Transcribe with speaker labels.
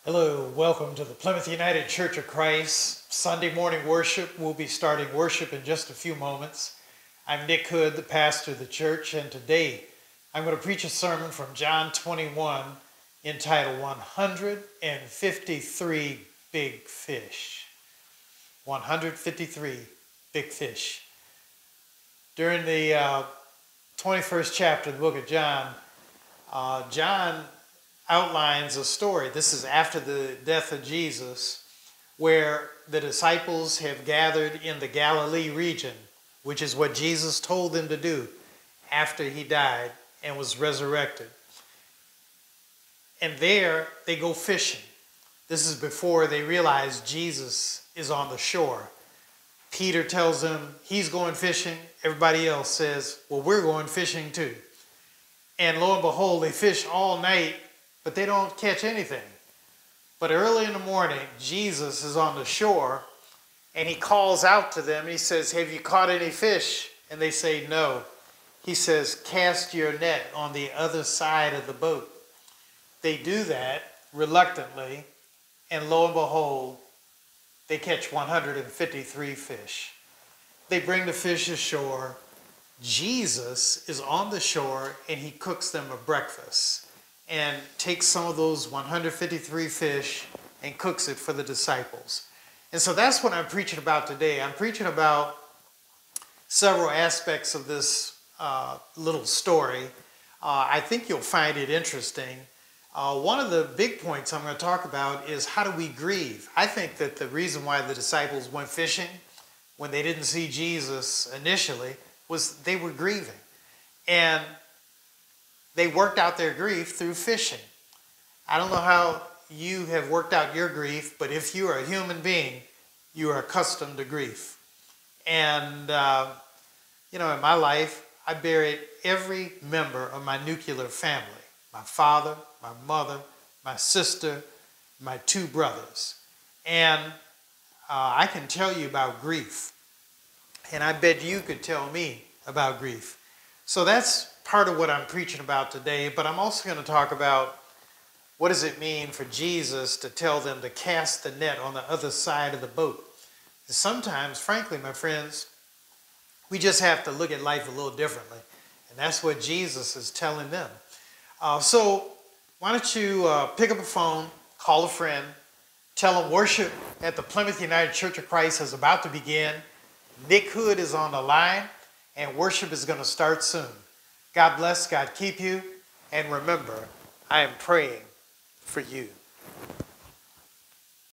Speaker 1: Hello, welcome to the Plymouth United Church of Christ. Sunday morning worship. We'll be starting worship in just a few moments. I'm Nick Hood, the pastor of the church, and today I'm going to preach a sermon from John 21 entitled 153 Big Fish. 153 Big Fish. During the 21st chapter of the book of John, John outlines a story. This is after the death of Jesus, where the disciples have gathered in the Galilee region, which is what Jesus told them to do after he died and was resurrected. And there they go fishing. This is before they realize Jesus is on the shore. Peter tells them he's going fishing. Everybody else says, well, we're going fishing too. And lo and behold, they fish all night, but they don't catch anything. But early in the morning, Jesus is on the shore, and he calls out to them. He says, have you caught any fish? And they say, no. He says, cast your net on the other side of the boat. They do that reluctantly, and lo and behold, they catch 153 fish. They bring the fish ashore. Jesus is on the shore, and he cooks them a breakfast and takes some of those 153 fish and cooks it for the disciples. And so that's what I'm preaching about today. I'm preaching about several aspects of this little story. I think you'll find it interesting. One of the big points I'm going to talk about is how do we grieve? I think that the reason why the disciples went fishing when they didn't see Jesus initially was they were grieving. And they worked out their grief through fishing. I don't know how you have worked out your grief, but if you are a human being, you are accustomed to grief. And, in my life, I buried every member of my nuclear family. My father, my mother, my sister, my two brothers. And I can tell you about grief. And I bet you could tell me about grief. So that's part of what I'm preaching about today, but I'm also going to talk about what does it mean for Jesus to tell them to cast the net on the other side of the boat. Sometimes, frankly, my friends, we just have to look at life a little differently, and that's what Jesus is telling them. So why don't you pick up a phone, call a friend, tell them worship at the Plymouth United Church of Christ is about to begin. Nick Hood is on the line, and worship is going to start soon. God bless, God keep you, and remember, I am praying for you.